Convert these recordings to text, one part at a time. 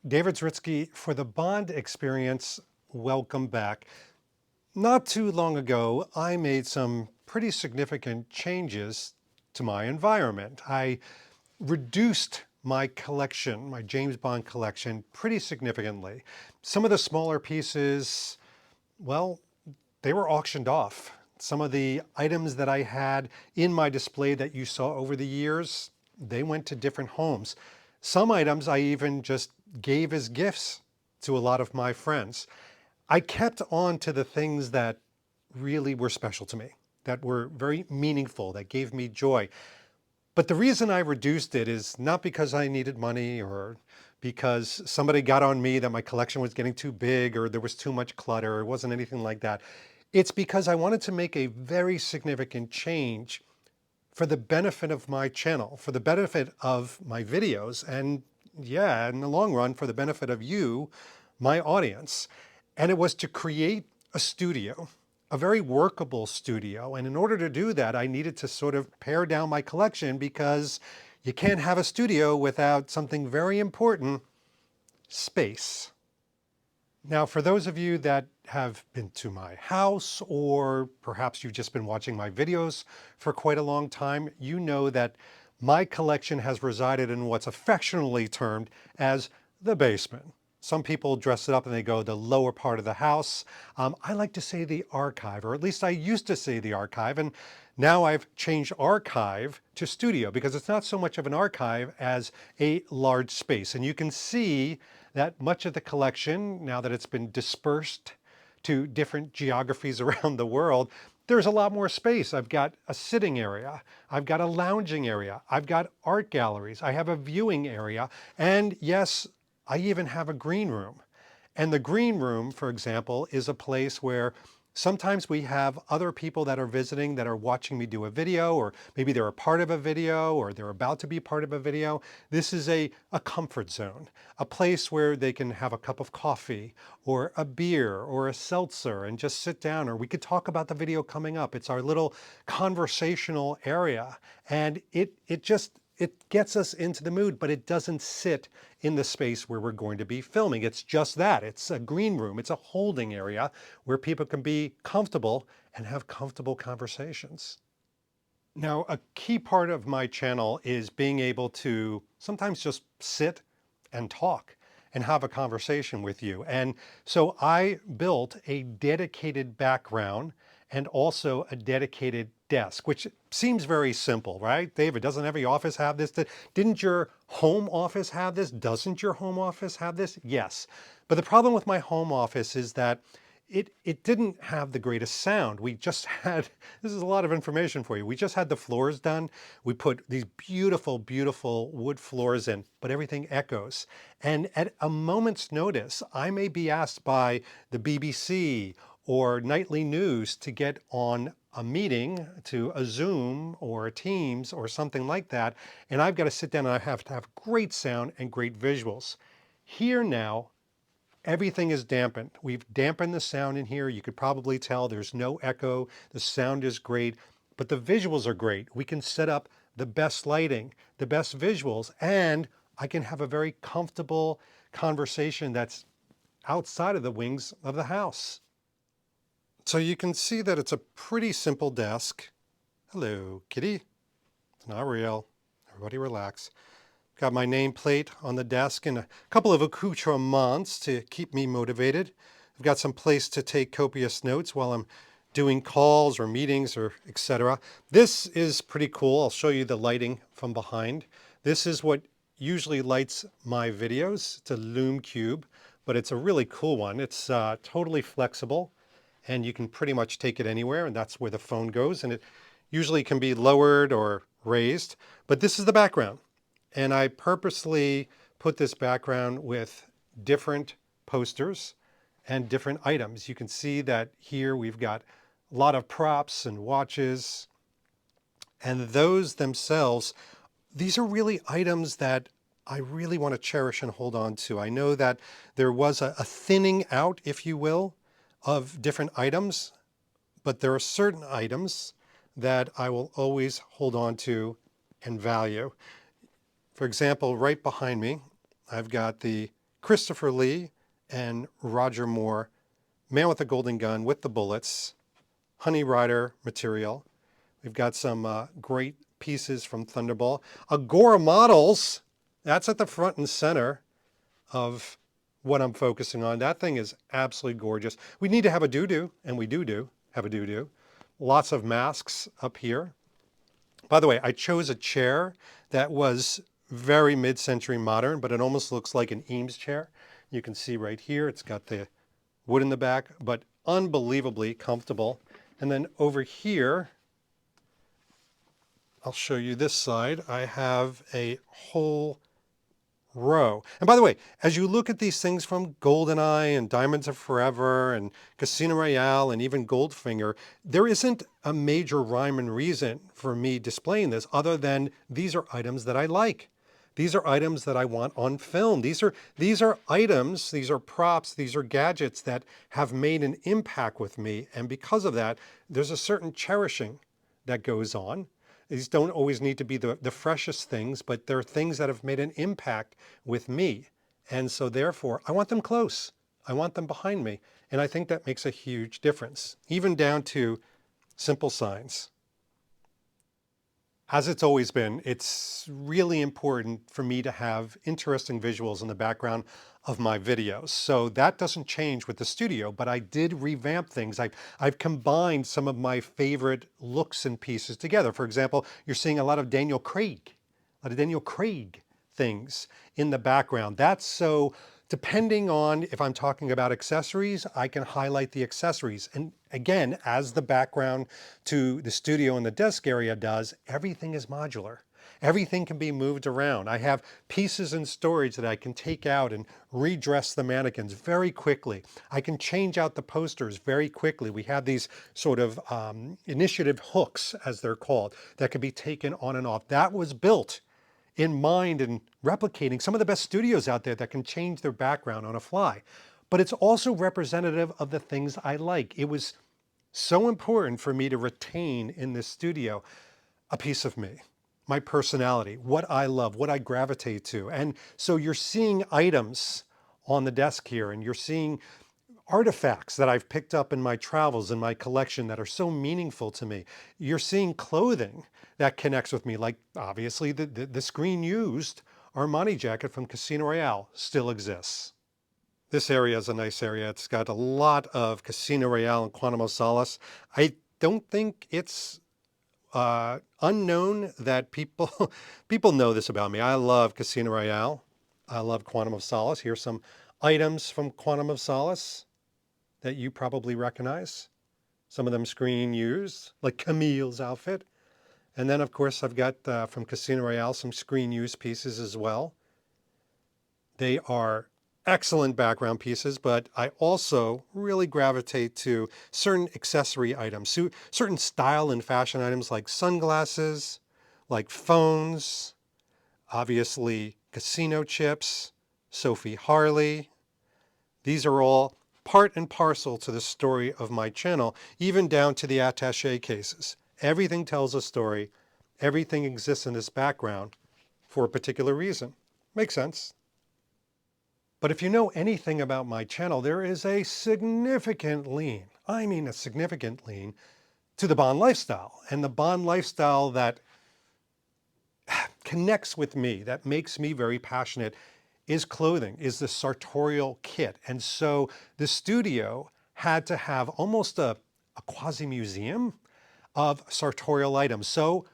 David Zritsky for the Bond Experience. Welcome back. Not too long ago, I made some pretty significant changes to my environment. I reduced my collection, my James Bond collection, pretty significantly. Some of the smaller pieces, well, they were auctioned off. Some of the items that I had in my display that you saw over the years, they went to different homes. Some items I even just gave as gifts to a lot of my friends. I kept on to the things that really were special to me, that were very meaningful, that gave me joy. But the reason I reduced it is not because I needed money or because somebody got on me that my collection was getting too big or there was too much clutter. It wasn't anything like that. It's because I wanted to make a very significant change for the benefit of my channel, for the benefit of my videos, and yeah, in the long run, for the benefit of you, my audience. And it was to create a studio, a very workable studio. And in order to do that, I needed to sort of pare down my collection because you can't have a studio without something very important: space. Now, for those of you that have been to my house, or perhaps you've just been watching my videos for quite a long time, you know that my collection has resided in what's affectionately termed as the basement. Some people dress it up and they go the lower part of the house. I like to say the archive, or at least I used to say the archive, and now I've changed archive to studio because it's not so much of an archive as a large space. And you can see that much of the collection, now that it's been dispersed to different geographies around the world, there's a lot more space. I've got a sitting area, I've got a lounging area, I've got art galleries, I have a viewing area, and yes, I even have a green room. And the green room, for example, is a place where sometimes we have other people that are visiting that are watching me do a video, or maybe they're a part of a video, or they're about to be part of a video. This is a comfort zone, a place where they can have a cup of coffee or a beer or a seltzer and just sit down, or we could talk about the video coming up. It's our little conversational area. And it gets us into the mood, but it doesn't sit in the space where we're going to be filming. It's just that. It's a green room. It's a holding area where people can be comfortable and have comfortable conversations. Now, a key part of my channel is being able to sometimes just sit and talk and have a conversation with you. And so I built a dedicated background and also a dedicated desk, which seems very simple, right? David, doesn't every office have this? Didn't your home office have this? Doesn't your home office have this? Yes. But the problem with my home office is that it didn't have the greatest sound. We just had, this is a lot of information for you. We just had the floors done. We put these beautiful, beautiful wood floors in, but everything echoes. And at a moment's notice, I may be asked by the BBC or nightly news to get on a meeting, to a Zoom or a Teams or something like that. And I've got to sit down and I have to have great sound and great visuals. Here now, everything is dampened. We've dampened the sound in here. You could probably tell there's no echo. The sound is great, but the visuals are great. We can set up the best lighting, the best visuals, and I can have a very comfortable conversation that's outside of the wings of the house. So you can see that it's a pretty simple desk. Hello, kitty. It's not real. Everybody relax. Got my nameplate on the desk and a couple of accoutrements to keep me motivated. I've got some place to take copious notes while I'm doing calls or meetings or etc. This is pretty cool. I'll show you the lighting from behind. This is what usually lights my videos. It's a Lume Cube, but it's a really cool one. It's totally flexible and you can pretty much take it anywhere, and that's where the phone goes, and it usually can be lowered or raised. But this is the background. And I purposely put this background with different posters and different items. You can see that here we've got a lot of props and watches, and those themselves, these are really items that I really want to cherish and hold on to. I know that there was a thinning out, if you will, of different items, but there are certain items that I will always hold on to and value. For example, right behind me, I've got the Christopher Lee and Roger Moore, Man with the Golden Gun with the Bullets, Honey Rider material. We've got some great pieces from Thunderball. Agora models, that's at the front and center of what I'm focusing on. That thing is absolutely gorgeous. We need to have a doo-doo, and we do have a doo-doo. Lots of masks up here. By the way, I chose a chair that was very mid-century modern, but it almost looks like an Eames chair. You can see right here, it's got the wood in the back, but unbelievably comfortable. And then over here, I'll show you this side. I have a whole row. And by the way, as you look at these things from GoldenEye and Diamonds Are Forever and Casino Royale and even Goldfinger, there isn't a major rhyme and reason for me displaying this other than these are items that I like. These are items that I want on film. These are items, these are props, these are gadgets that have made an impact with me. And because of that, there's a certain cherishing that goes on. These don't always need to be the freshest things, but they're things that have made an impact with me. And so therefore, I want them close. I want them behind me. And I think that makes a huge difference, even down to simple signs. As it's always been, it's really important for me to have interesting visuals in the background of my videos. So that doesn't change with the studio, but I did revamp things. I've combined some of my favorite looks and pieces together. For example, you're seeing a lot of Daniel Craig things in the background. That's so depending on if I'm talking about accessories, I can highlight the accessories. And again, as the background to the studio and the desk area does, everything is modular. Everything can be moved around. I have pieces in storage that I can take out and redress the mannequins very quickly. I can change out the posters very quickly. We have these sort of initiative hooks, as they're called, that can be taken on and off. That was built in mind and replicating some of the best studios out there that can change their background on a fly. But it's also representative of the things I like. It was so important for me to retain in this studio a piece of me, my personality, what I love, what I gravitate to. And so you're seeing items on the desk here, and you're seeing artifacts that I've picked up in my travels in my collection that are so meaningful to me. You're seeing clothing that connects with me, like obviously the screen used Armani jacket from Casino Royale still exists. This area is a nice area. It's got a lot of Casino Royale and Quantum of Solace. I don't think it's unknown that people people know this about me. I love Casino Royale. I love Quantum of Solace. Here's some items from Quantum of Solace that you probably recognize. Some of them screen used, like Camille's outfit. And then, of course, I've got from Casino Royale some screen used pieces as well. They are excellent background pieces, but I also really gravitate to certain accessory items, certain style and fashion items like sunglasses, like phones, obviously casino chips, Sophie Harley. These are all part and parcel to the story of my channel, even down to the attaché cases. Everything tells a story. Everything exists in this background for a particular reason. Makes sense. But if you know anything about my channel, there is a significant lean, I mean a significant lean, to the Bond lifestyle. And the Bond lifestyle that connects with me, that makes me very passionate, is clothing, is the sartorial kit. And so the studio had to have almost a quasi-museum of sartorial items. So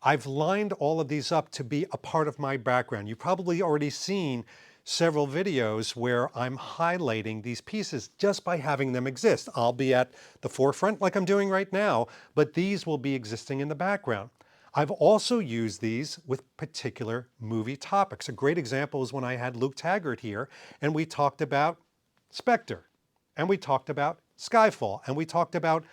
I've lined all of these up to be a part of my background. You've probably already seen several videos where I'm highlighting these pieces just by having them exist. I'll be at the forefront like I'm doing right now, but these will be existing in the background. I've also used these with particular movie topics. A great example is when I had Luke Taggart here and we talked about Spectre, and we talked about Skyfall, and we talked about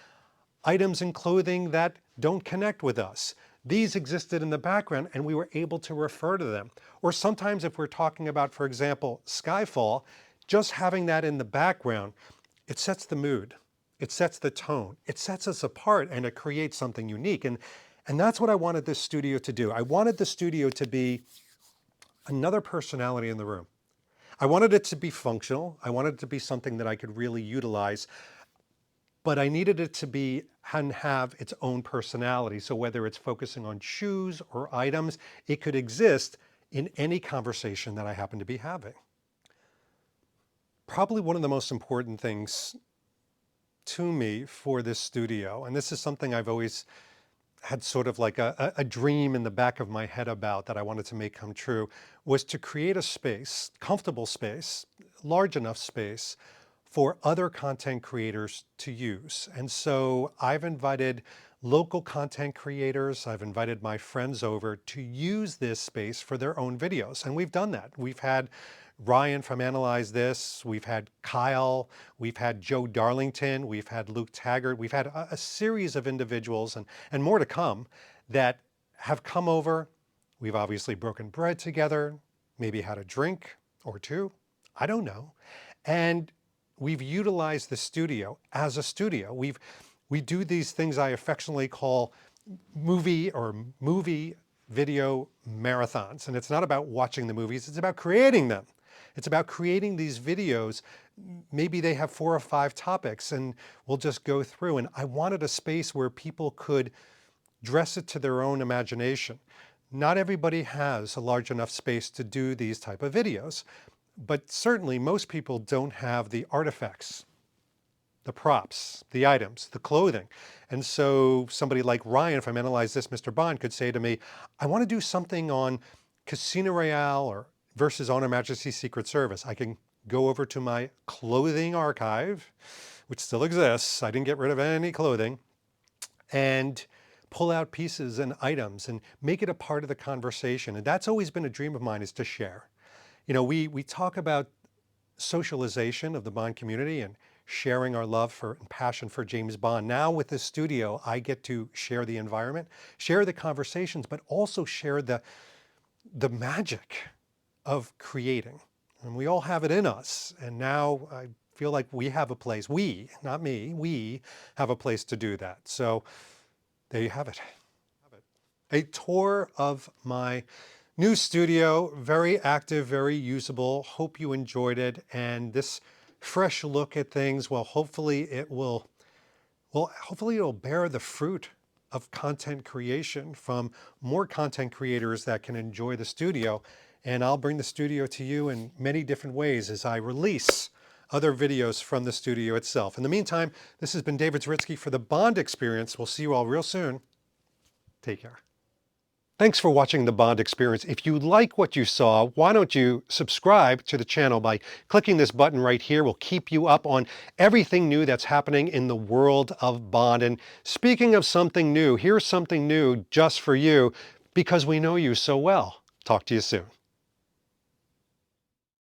items in clothing that don't connect with us. These existed in the background and we were able to refer to them. Or sometimes if we're talking about, for example, Skyfall, just having that in the background, it sets the mood, it sets the tone, it sets us apart, and it creates something unique. And that's what I wanted this studio to do. I wanted the studio to be another personality in the room. I wanted it to be functional. I wanted it to be something that I could really utilize, but I needed it to be and have its own personality. So whether it's focusing on shoes or items, it could exist in any conversation that I happen to be having. Probably one of the most important things to me for this studio, and this is something I've always had sort of like a dream in the back of my head about that I wanted to make come true, was to create a space, comfortable space, large enough space for other content creators to use. And so I've invited local content creators, I've invited my friends over to use this space for their own videos. And we've done that. We've had Ryan from Analyze This, we've had Kyle, we've had Joe Darlington, we've had Luke Taggart, we've had a series of individuals and more to come that have come over. We've obviously broken bread together, maybe had a drink or two, I don't know. And we've utilized the studio as a studio. We do these things I affectionately call movie video marathons. And it's not about watching the movies, it's about creating them. It's about creating these videos. Maybe they have 4 or 5 topics and we'll just go through. And I wanted a space where people could dress it to their own imagination. Not everybody has a large enough space to do these type of videos, but certainly most people don't have the artifacts, the props, the items, the clothing. And so somebody like Ryan from Analyze This, Mr. Bond, could say to me, I want to do something on Casino Royale or versus On Her Majesty's Secret Service. I can go over to my clothing archive, which still exists. I didn't get rid of any clothing, and pull out pieces and items and make it a part of the conversation. And that's always been a dream of mine, is to share. You know, we talk about socialization of the Bond community and sharing our love for and passion for James Bond. Now with this studio, I get to share the environment, share the conversations, but also share the magic of creating. And we all have it in us. And now I feel like we have a place, we, not me, we have a place to do that. So there you have it. A tour of my new studio, very active, very usable. Hope you enjoyed it. And this fresh look at things, well, hopefully it'll bear the fruit of content creation from more content creators that can enjoy the studio. And I'll bring the studio to you in many different ways as I release other videos from the studio itself. In the meantime, this has been David Zaritsky for the Bond Experience. We'll see you all real soon. Take care. Thanks for watching the Bond Experience. If you like what you saw, why don't you subscribe to the channel by clicking this button right here. We'll keep you up on everything new that's happening in the world of Bond. And speaking of something new, here's something new just for you because we know you so well. Talk to you soon.